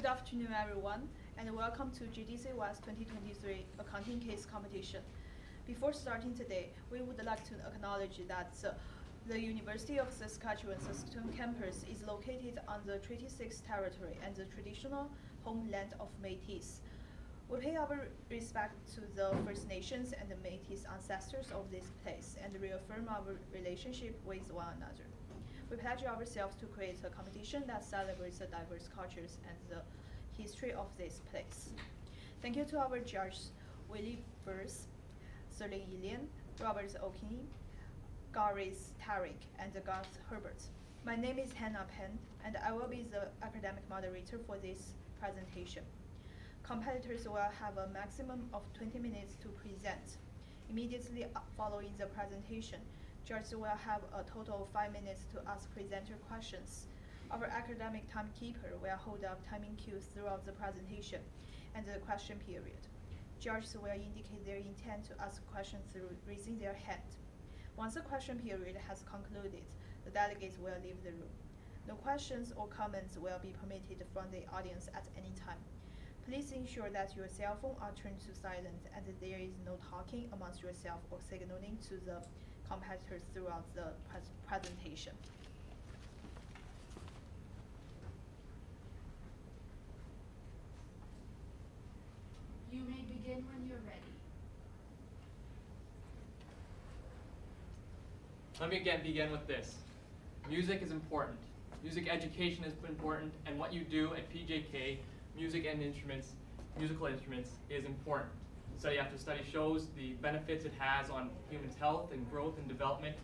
Good afternoon, everyone, and welcome to JDC West 2023 Accounting Case Competition. Before starting today, we would like to acknowledge that the University of Saskatchewan campus is located on the Treaty 6 territory and the traditional homeland of Métis. We pay our respect to the First Nations and the Métis ancestors of this place and reaffirm our relationship with one another. We pledge ourselves to create a competition that celebrates the diverse cultures and the history of this place. Thank you to our judges, Willie Burrs, Celine Ilian, Robert O'Kinney, Garis Tariq, and Garth Herbert. My name is Hannah Penn, and I will be the academic moderator for this presentation. Competitors will have a maximum of 20 minutes to present. Immediately following the presentation, judges will have a total of 5 minutes to ask presenter questions. Our academic timekeeper will hold up timing cues throughout the presentation and the question period. Judges will indicate their intent to ask questions through raising their hand. Once the question period has concluded, the delegates will leave the room. No questions or comments will be permitted from the audience at any time. Please ensure that your cell phone are turned to silent and that there is no talking amongst yourself or signaling to the competitors throughout the presentation. You may begin when you're ready. Let me begin with this. Music is important. Music education is important, and what you do at PJK, musical instruments, is important. So you have to study shows the benefits it has on human's health and growth and development,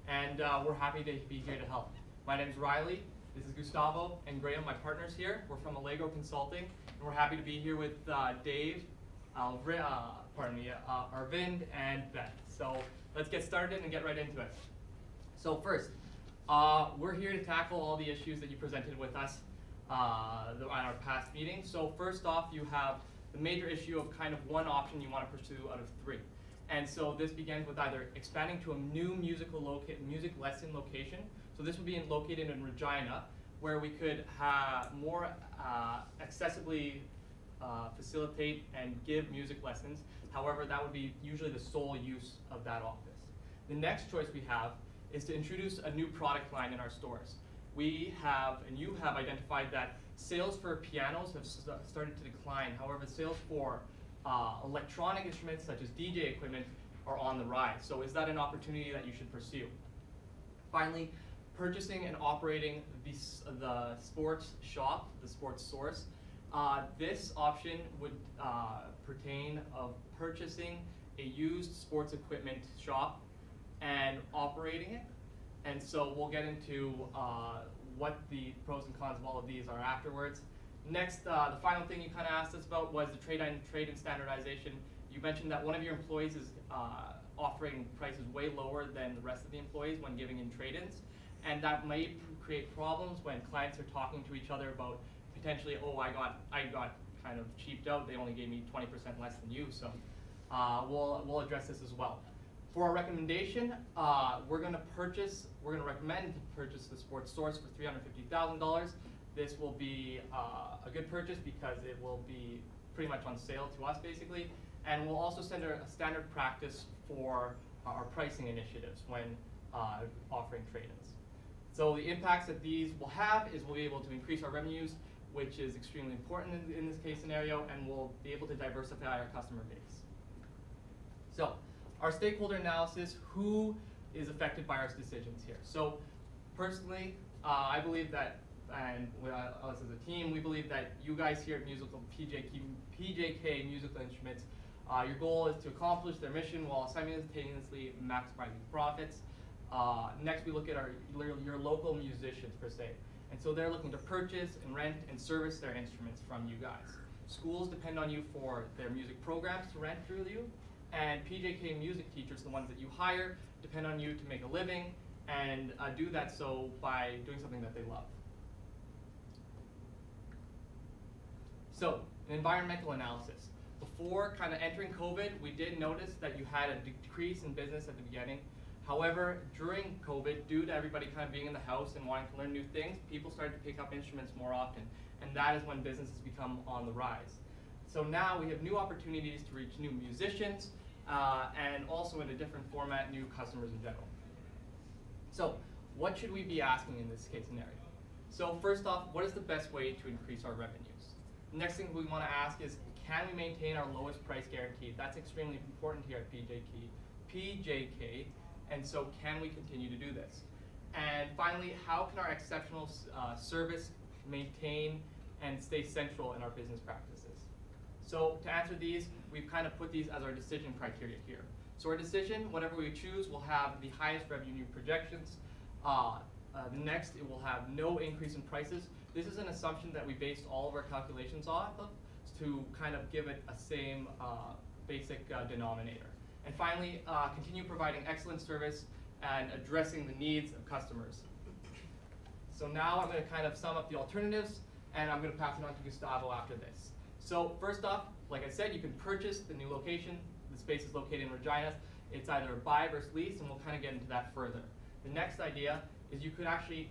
and we're happy to be here to help. My name is Riley, this is Gustavo and Graham, my partners here. We're from Allegro Consulting, and we're happy to be here with Dave, Arvind, and Beth. So let's get started and get right into it. So first, we're here to tackle all the issues that you presented with us at our past meeting. So first off, you have the major issue of kind of one option you want to pursue out of three. And so this begins with either expanding to a new music lesson location. So this would be located in Regina, where we could more accessibly facilitate and give music lessons. However, that would be usually the sole use of that office. The next choice we have is to introduce a new product line in our stores. We have, and you have identified that sales for pianos have started to decline. However, sales for electronic instruments such as DJ equipment are on the rise. So is that an opportunity that you should pursue? Finally, purchasing and operating the sports shop, the sports source. This option would pertain of purchasing a used sports equipment shop and operating it. And so we'll get into what the pros and cons of all of these are afterwards. Next, the final thing you kind of asked us about was the trade and standardization. You mentioned that one of your employees is offering prices way lower than the rest of the employees when giving in trade-ins, and that might create problems when clients are talking to each other about potentially, oh, I got kind of cheaped out. They only gave me 20% less than you. So we'll address this as well. For our recommendation, we're going to recommend to purchase the sports source for $350,000. This will be a good purchase because it will be pretty much on sale to us basically, and we'll also send a standard practice for our pricing initiatives when offering trade-ins. So the impacts that these will have is we'll be able to increase our revenues, which is extremely important in this case scenario, and we'll be able to diversify our customer base. So, our stakeholder analysis, who is affected by our decisions here? So personally, I believe that, and us as a team, we believe that you guys here at PJK Musical Instruments, your goal is to accomplish their mission while simultaneously maximizing profits. Next, we look at your local musicians per se. And so they're looking to purchase and rent and service their instruments from you guys. Schools depend on you for their music programs to rent through you. And PJK music teachers, the ones that you hire, depend on you to make a living and do that so by doing something that they love. So, an environmental analysis. Before kind of entering COVID, we did notice that you had a decrease in business at the beginning. However, during COVID, due to everybody kind of being in the house and wanting to learn new things, people started to pick up instruments more often. and that is when businesses become on the rise. So now we have new opportunities to reach new musicians, and also in a different format, new customers in general. So what should we be asking in this case scenario? So first off, what is the best way to increase our revenues? Next thing we want to ask is, can we maintain our lowest price guarantee? That's extremely important here at PJK, and so can we continue to do this? And finally, how can our exceptional service maintain and stay central in our business practices? So to answer these, we've kind of put these as our decision criteria here. So our decision, whatever we choose, will have the highest revenue projections. Next, it will have no increase in prices. This is an assumption that we based all of our calculations off of to kind of give it a same basic denominator. And finally, continue providing excellent service and addressing the needs of customers. So now I'm going to kind of sum up the alternatives, and I'm going to pass it on to Gustavo after this. So first off, like I said, you can purchase the new location. The space is located in Regina. It's either buy versus lease, and we'll kind of get into that further. The next idea is you could actually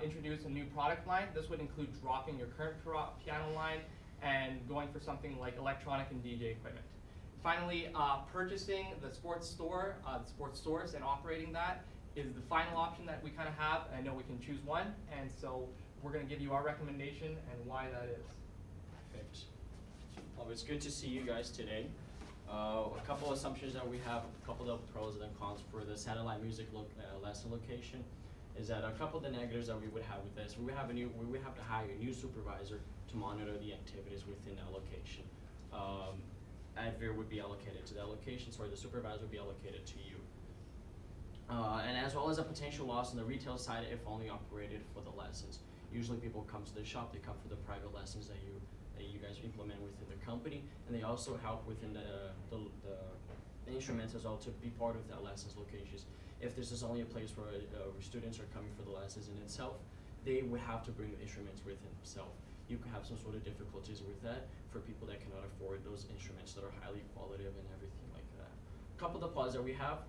introduce a new product line. This would include dropping your current piano line and going for something like electronic and DJ equipment. Finally, purchasing the sports stores and operating that is the final option that we kind of have. I know we can choose one, and so we're going to give you our recommendation and why that is. Perfect. Well, it's good to see you guys today. A couple of assumptions that we have, a couple of pros and cons for the satellite music lesson location is that a couple of the negatives that we would have with this, we would have to hire a new supervisor to monitor the activities within that location. Adver would be allocated to that location, so the supervisor would be allocated to you. And as well as a potential loss on the retail side if only operated for the lessons. Usually people come to the shop, they come for the private lessons that you guys implement within the company, and they also help within the instruments as well to be part of that lessons locations. If this is only a place where students are coming for the lessons in itself, they would have to bring the instruments with themselves. You can have some sort of difficulties with that for people that cannot afford those instruments that are highly qualitative and everything like that. A couple of the pros that we have,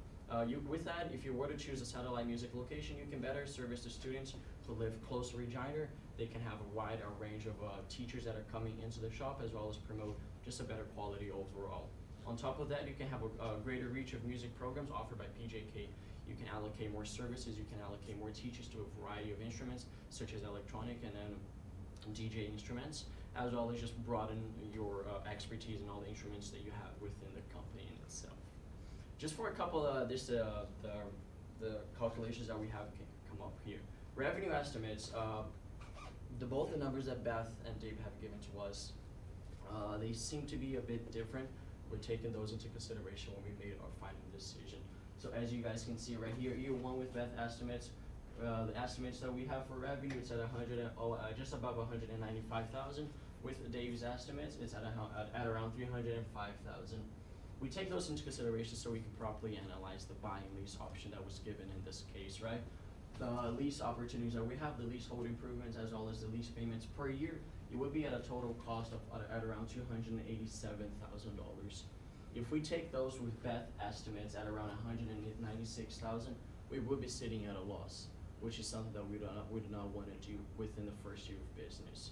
with that, if you were to choose a satellite music location, you can better service the students who live close to Regina. They can have a wide range of teachers that are coming into the shop, as well as promote just a better quality overall. On top of that, you can have a greater reach of music programs offered by PJK. You can allocate more services, you can allocate more teachers to a variety of instruments, such as electronic and then DJ instruments, as well as just broaden your expertise in all the instruments that you have within the company in itself. Just for a couple of the calculations that we have come up here. Revenue estimates, both the numbers that Beth and Dave have given to us, they seem to be a bit different. We're taking those into consideration when we made our final decision. So as you guys can see right here, year one with Beth estimates, the estimates that we have for revenue, it's at just above 195,000. With Dave's estimates, it's at around 305,000. We take those into consideration so we can properly analyze the buy and lease option that was given in this case, right? The lease opportunities that we have, the leasehold improvements, as well as the lease payments per year, it would be at a total cost of at around $287,000. If we take those with Beth estimates at around 196,000, we would be sitting at a loss, which is something that we do not want to do within the first year of business.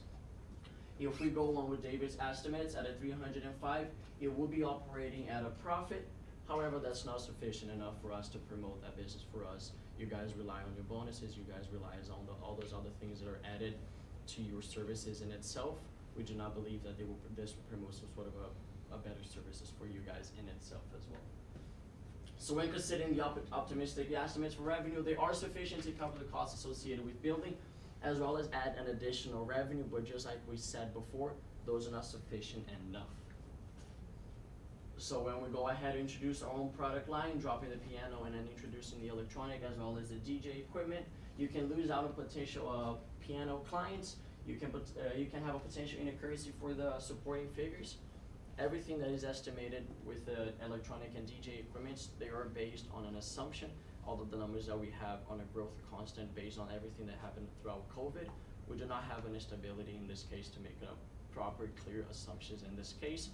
If we go along with David's estimates at a 305, it will be operating at a profit. However, that's not sufficient enough for us to promote that business for us. You guys rely on your bonuses, you guys rely on all those other things that are added to your services in itself. We do not believe that this will promote some sort of a better services for you guys in itself as well. So when considering the optimistic estimates for revenue, they are sufficient to cover the costs associated with building, as well as add an additional revenue, but just like we said before, those are not sufficient enough. So when we go ahead and introduce our own product line, dropping the piano and then introducing the electronic as well as the DJ equipment, you can lose out on potential piano clients. You can have a potential inaccuracy for the supporting figures. Everything that is estimated with the electronic and DJ equipments, they are based on an assumption. All of the numbers that we have on a growth constant based on everything that happened throughout COVID. We do not have an stability in this case to make a proper, clear assumptions in this case.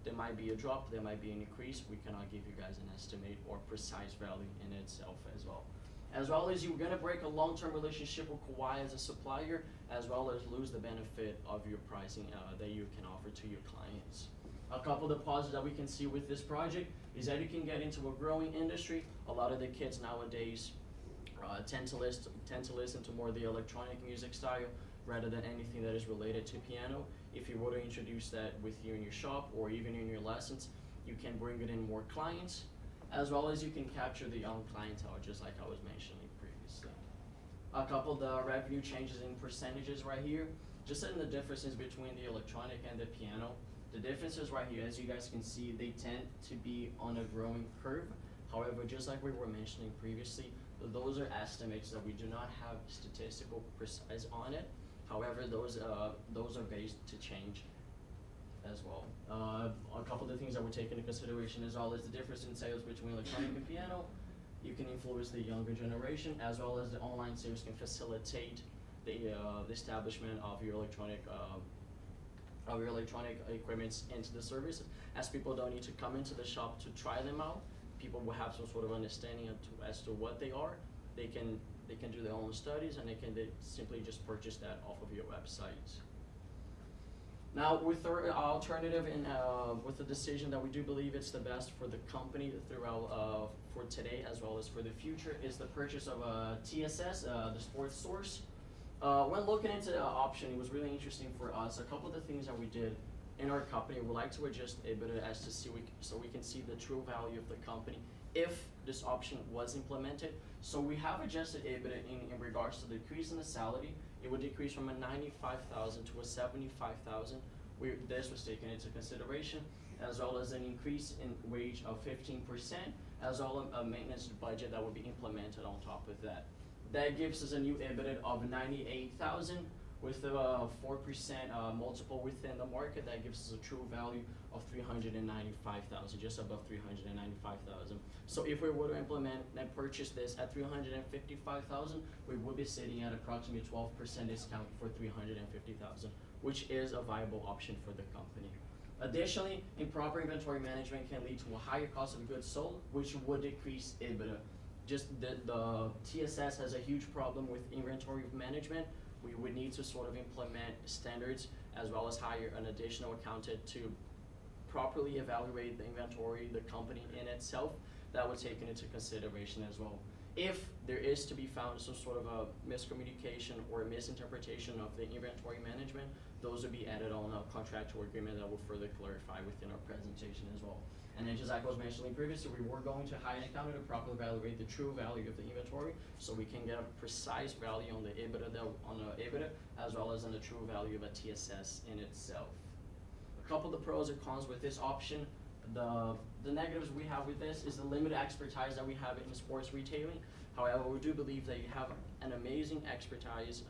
There might be a drop, there might be an increase. We cannot give you guys an estimate or precise value in itself as well. as well as you're gonna break a long-term relationship with Kauai as a supplier, as well as lose the benefit of your pricing that you can offer to your clients. A couple of the positives that we can see with this project is that you can get into a growing industry. A lot of the kids nowadays tend to listen to more the electronic music style rather than anything that is related to piano. If you were to introduce that with you in your shop or even in your lessons, you can bring it in more clients, as well as you can capture the young clientele, just like I was mentioning previously. A couple of the revenue changes in percentages right here, just in the differences between the electronic and the piano. The differences right here, as you guys can see, they tend to be on a growing curve. However, just like we were mentioning previously, those are estimates that we do not have statistical precise on it. However, those are based to change as well. A couple of the things that we're taking into consideration as well as the difference in sales between electronic and piano. You can influence the younger generation, as well as the online sales can facilitate the establishment of your electronic equipments into the service, as people don't need to come into the shop to try them out. People will have some sort of understanding as to what they are. They can do their own studies, and they simply just purchase that off of your website. Now, with our alternative and with the decision that we do believe it's the best for the company throughout for today as well as for the future, is the purchase of TSS, the Sports Source. When looking into the option, it was really interesting for us. A couple of the things that we did in our company, we like to adjust EBITDA as to see so we can see the true value of the company if this option was implemented. So we have adjusted EBITDA in regards to the decrease in the salary. It would decrease from a 95,000 to a 75,000. This was taken into consideration, as well as an increase in wage of 15%, as well as a maintenance budget that would be implemented on top of that. That gives us a new EBITDA of 98,000 with a 4% multiple within the market. That gives us a true value of 395,000, just above 395,000. So if we were to implement and purchase this at 355,000, we would be sitting at approximately 12% discount for 350,000, which is a viable option for the company. Additionally, improper inventory management can lead to a higher cost of goods sold, which would decrease EBITDA. Just the TSS has a huge problem with inventory management. We would need to sort of implement standards as well as hire an additional accountant to properly evaluate the inventory, the company in itself. That would take into consideration as well. If there is to be found some sort of a miscommunication or a misinterpretation of the inventory management, those would be added on a contractual agreement that will further clarify within our presentation as well. And then just like I was mentioning previously, we were going to hire an accountant to properly evaluate the true value of the inventory, so we can get a precise value on the EBITDA, as well as on the true value of a TSS in itself. A couple of the pros and cons with this option. The negatives we have with this is the limited expertise that we have in sports retailing. However, we do believe that you have an amazing expertise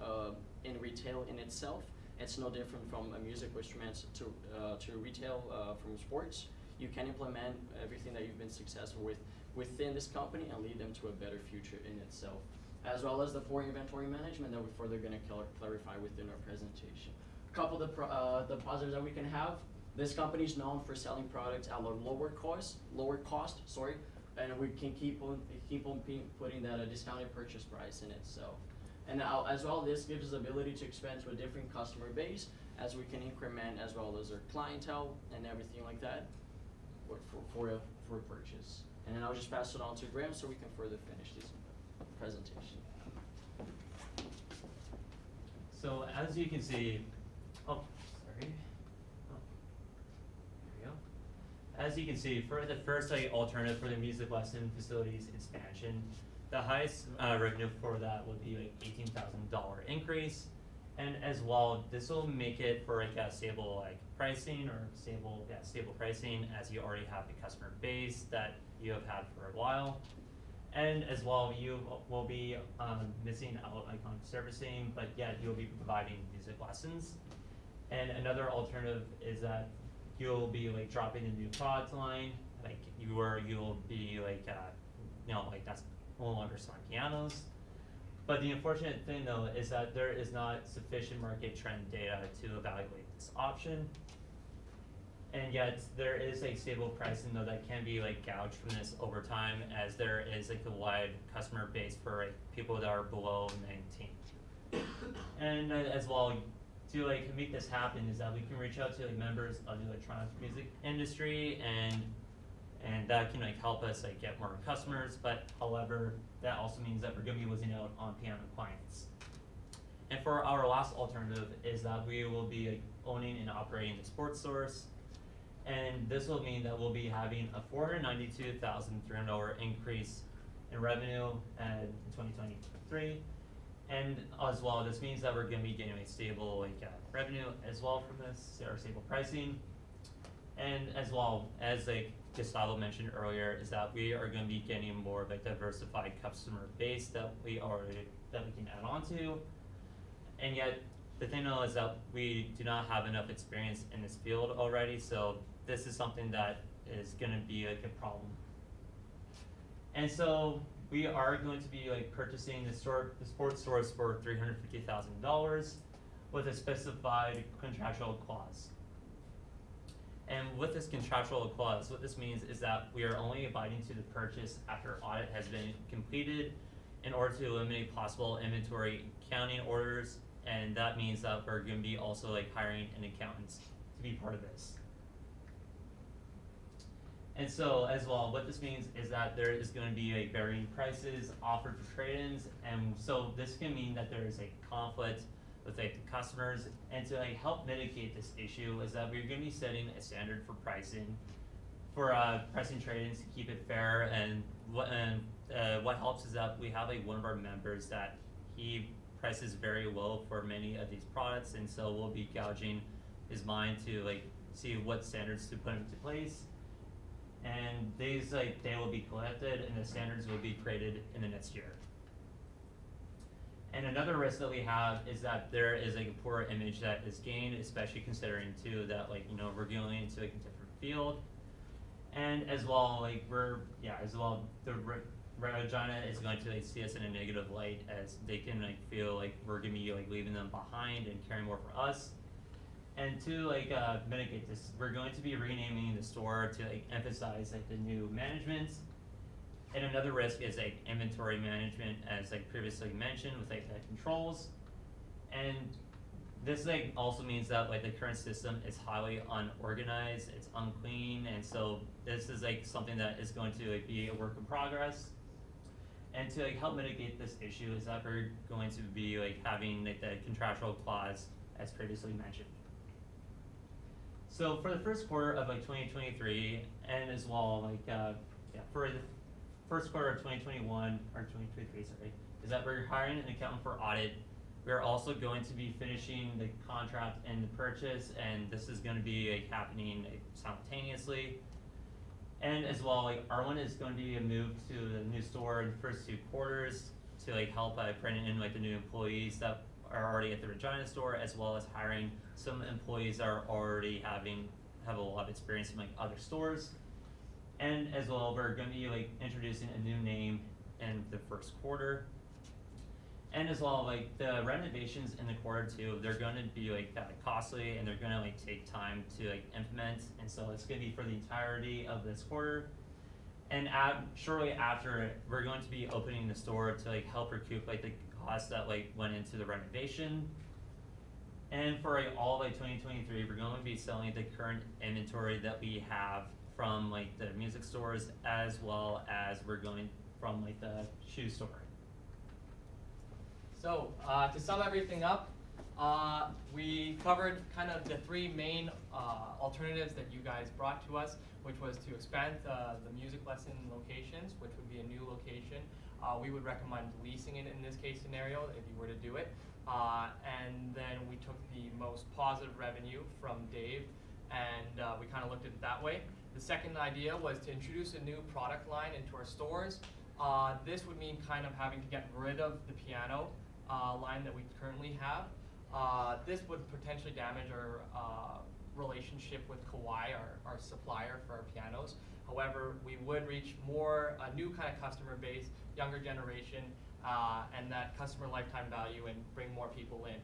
in retail in itself. It's no different from musical instruments to retail from sports. You can implement everything that you've been successful with within this company and lead them to a better future in itself, as well as the poor inventory management that we're further going to clarify within our presentation. A couple of the positives that we can have. This company is known for selling products at a lower cost, and we can keep on putting that a discounted purchase price in itself. And now, as well, this gives us the ability to expand to a different customer base, as we can increment as well as our clientele and everything like that for a purchase. And then I'll just pass it on to Graham so we can further finish this presentation. So as you can see, as you can see, for the first alternative for the music lesson facilities expansion, the highest revenue for that would be like $18,000 increase, and as well, this will make it for like a stable pricing or stable pricing, as you already have the customer base that you have had for a while, and as well, you will be missing out on servicing, but yet you'll be providing music lessons. And another alternative is that you'll be dropping a new product line, you'll be that's no longer selling pianos. But the unfortunate thing though is that there is not sufficient market trend data to evaluate this option. And yet there is a stable pricing though that can be like gouged from this over time, as there is like a wide customer base for like people that are below 19. And as well, to like make this happen is that we can reach out to like members of the electronic music industry, and that can like help us like get more customers. But however, that also means that we're gonna be losing out on piano clients. And for our last alternative is that we will be like owning and operating the sports stores. And this will mean that we'll be having a $492,300 increase in revenue in 2023. And as well, this means that we're going to be getting a stable revenue as well from this, or stable pricing. And as well as like Gustavo mentioned earlier, is that we are going to be getting more of a diversified customer base that we can add on to. And yet, the thing though is that we do not have enough experience in this field already, so this is something that is going to be like a problem. And so we are going to be like purchasing the sports stores for $350,000 with a specified contractual clause. And with this contractual clause, what this means is that we are only abiding to the purchase after audit has been completed in order to eliminate possible inventory counting orders. And that means that we're going to be also like hiring an accountant to be part of this. And so as well, what this means is that there is going to be like varying prices offered for trade-ins, and so this can mean that there is a conflict with like the customers. And to like help mitigate this issue is that we're going to be setting a standard for pricing trade-ins to keep it fair. And what helps is that we have like one of our members that he prices very low for many of these products, and so we'll be gouging his mind to like see what standards to put into place. And these they will be collected, and the standards will be created in the next year. And another risk that we have is that there is like a poor image that is gained, especially considering too that we're going into like a different field. And as well, the Regina is going to like see us in a negative light, as they can like feel like we're gonna be like leaving them behind and caring more for us. And to like mitigate this, we're going to be renaming the store to like emphasize like the new management. And another risk is like inventory management, as like previously mentioned, with like the controls. And this like also means that like the current system is highly unorganized, it's unclean, and so this is like something that is going to like be a work in progress. And to like help mitigate this issue is that we're going to be like having like the contractual clause as previously mentioned. So for the first quarter of like 2023, and as well for the first quarter of 2021 or 2023, sorry, is that we're hiring an accountant for audit. We're also going to be finishing the contract and the purchase, and this is going to be like happening simultaneously. And as well, like R1 is going to be moved to the new store in the first 2 quarters to like help bring in like the new employees that are already at the Regina store, as well as hiring some employees that are already have a lot of experience in like other stores. And as well, we're going to be like introducing a new name in the first quarter. And as well, like the renovations in the quarter 2, they're going to be like costly, and they're going to like take time to like implement. And so it's going to be for the entirety of this quarter. And shortly after, we're going to be opening the store to like help recoup like the costs that like went into the renovation. And for like all like 2023, we're going to be selling the current inventory that we have from like the music stores, as well as we're going from like the shoe store. So to sum everything up, we covered kind of the 3 main alternatives that you guys brought to us, which was to expand the music lesson locations, which would be a new location. We would recommend leasing it in this case scenario if you were to do it. And then we took the most positive revenue from Dave, and we kind of looked at it that way. The second idea was to introduce a new product line into our stores. This would mean kind of having to get rid of the piano line that we currently have. This would potentially damage our relationship with Kawai, our supplier for our pianos. However, we would reach a new kind of customer base, younger generation, and that customer lifetime value, and bring more people in.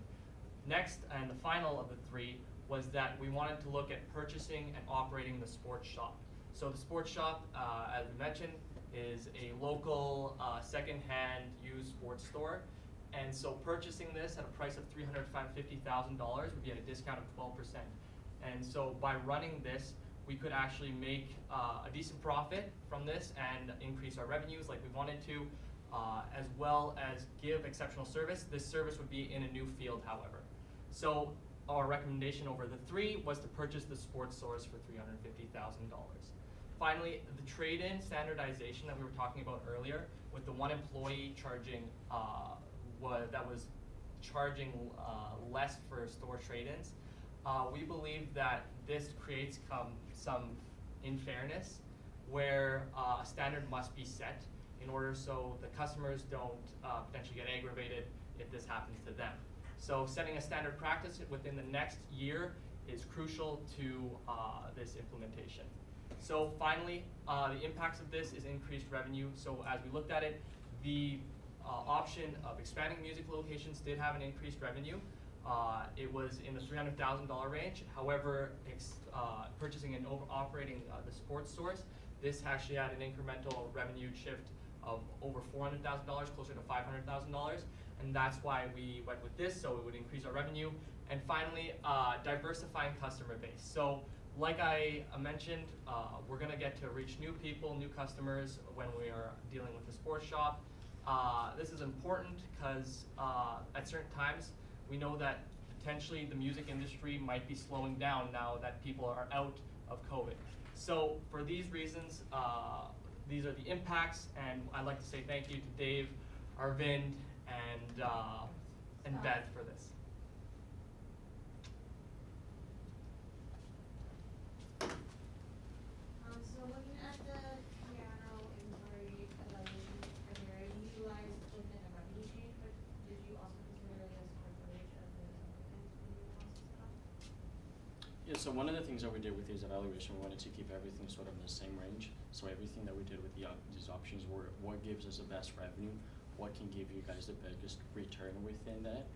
Next, and the final of the 3, was that we wanted to look at purchasing and operating the sports shop. So the sports shop, as we mentioned, is a local second-hand used sports store. And so purchasing this at a price of $350,000 would be at a discount of 12%. And so by running this, we could actually make a decent profit from this and increase our revenues like we wanted to, as well as give exceptional service. This service would be in a new field, however. So our recommendation over the three was to purchase the sports source for $350,000. Finally, the trade-in standardization that we were talking about earlier, with the one employee charging that was charging less for store trade-ins, we believe that this creates some unfairness where a standard must be set in order so the customers don't potentially get aggravated if this happens to them. So setting a standard practice within the next year is crucial to this implementation. So finally, the impacts of this is increased revenue. So as we looked at it, the option of expanding music locations did have an increased revenue. It was in the $300,000 range. However, purchasing and operating the sports source, this actually had an incremental revenue shift of over $400,000, closer to $500,000. And that's why we went with this, so it would increase our revenue. And finally, diversifying customer base. So like I mentioned, we're gonna get to reach new people, new customers when we are dealing with the sports shop. This is important because at certain times, we know that potentially the music industry might be slowing down now that people are out of COVID. So for these reasons, these are the impacts, and I'd like to say thank you to Dave, Arvind, and Beth for this. So looking at the piano inventory evaluation criteria, you utilized within a revenue change, but did you also consider the square footage of the applicant in your analysis? Yeah, so one of the things that we did with this evaluation, we wanted to keep everything sort of in the same range. So everything that we did with these options were what gives us the best revenue, what can give you guys the biggest return within that.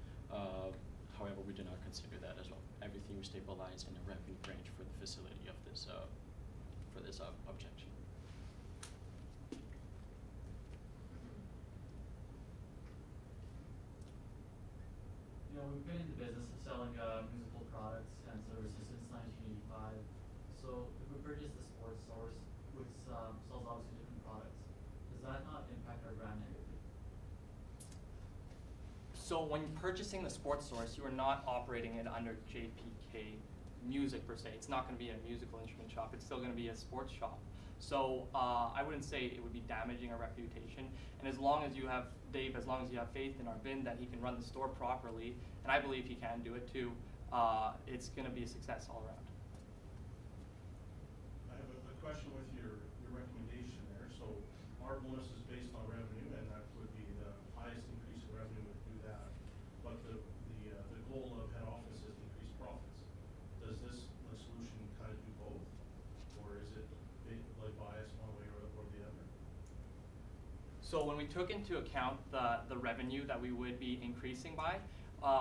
However, we did not consider that as well. Everything was stabilized in the revenue range for the facility of this objection. You know, we've been in the business of selling musical products and services since 1985. So if we purchase the sports source, which sells obviously different products, does that not impact our brand negatively? So when purchasing the sports source, you are not operating it under JPK Music per se. It's not going to be a musical instrument shop. It's still going to be a sports shop. So I wouldn't say it would be damaging our reputation. And as long as you have, Dave, as long as you have faith in Arvind that he can run the store properly, and I believe he can do it too, it's going to be a success all around. I have a question with your recommendation there. So our bonus is based on revenue, and that would be the highest increase in revenue would do that. But the goal of head office is increased profits. Does this solution kind of do both, or is it like biased one way or the other? So when we took into account the revenue that we would be increasing by,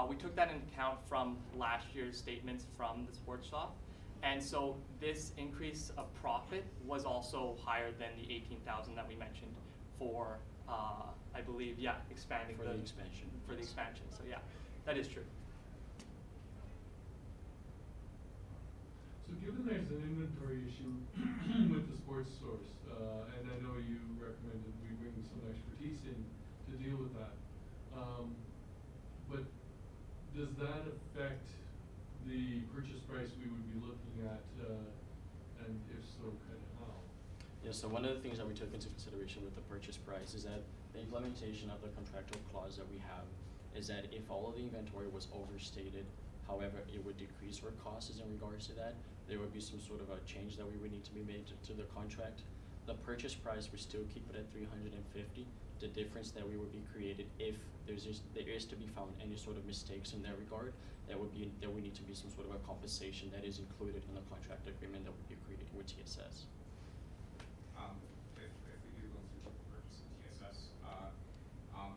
we took that into account from last year's statements from the sports shop. And so this increase of profit was also higher than the $18,000 that we mentioned for, I believe, expanding For the expansion. For the Yes. expansion, so yeah, that is true. So given there's an inventory issue with the sports source, and I know you recommended we bring some expertise in to deal with that, but does that affect the purchase price we would be looking at, and if so, kind of how? Yeah, so one of the things that we took into consideration with the purchase price is that the implementation of the contractual clause that we have is that if all of the inventory was overstated, however, it would decrease our costs in regards to that, there would be some sort of a change that we would need to be made to the contract. The purchase price, we still keep it at $350. The difference that we would be created if there is to be found any sort of mistakes in that regard, there we need to be some sort of a compensation that is included in the contract agreement that would be created with TSS. If we do go through purchase of TSS, or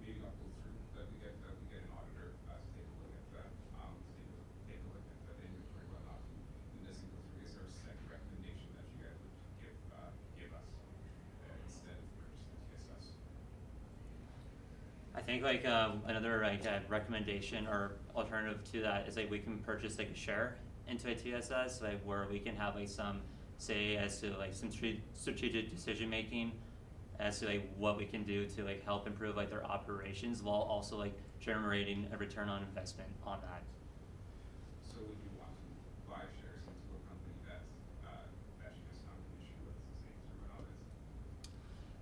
maybe not go through, that we get an auditor to take a look at that statement think like another like recommendation or alternative to that is like we can purchase like a share into a TSS, like where we can have like some say as to like some strategic decision making as to like what we can do to like help improve like their operations while also like generating a return on investment on that. So would you want to buy shares into a company that's just not an issue with sustained through an audit?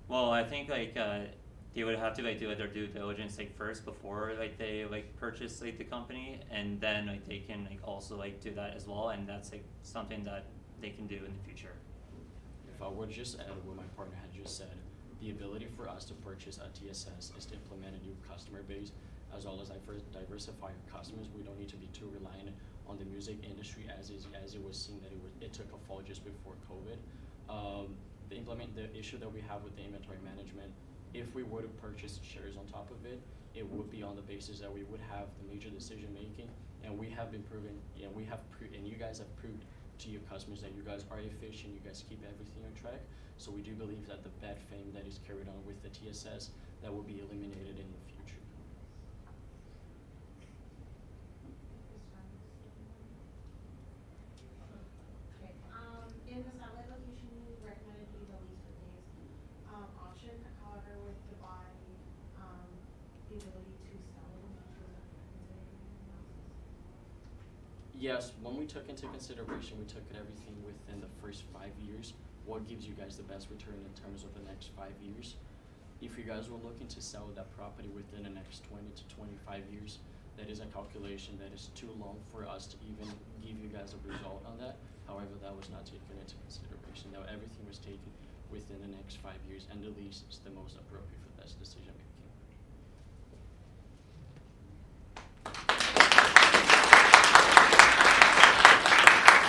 Well, I think like they would have to like do like their due diligence like first before like they like purchase like the company, and then like they can like also like do that as well, and that's like something that they can do in the future. If I were to just add what my partner had just said, the ability for us to purchase a TSS is to implement a new customer base, as well as diversify our customers. We don't need to be too reliant on the music industry as it was seen that it took a fall just before COVID. The issue that we have with the inventory management, if we were to purchase shares on top of it, it would be on the basis that we would have the major decision making, and we have been proven, and you guys have proved to your customers that you guys are efficient, you guys keep everything on track. So we do believe that the bad fame that is carried on with the TSS, that will be eliminated in the future. Okay, in the satellite location, you recommended being the least replaced option. However, with the buy, the ability to sell it in the future, is that considered in your analysis? Yes, when we took into consideration, we took everything within the first 5 years. What gives you guys the best return in terms of the next 5 years? If you guys were looking to sell that property within the next 20 to 25 years, that is a calculation that is too long for us to even give you guys a result on that. However, that was not taken into consideration. Now everything was taken within the next 5 years, and the lease is the most appropriate.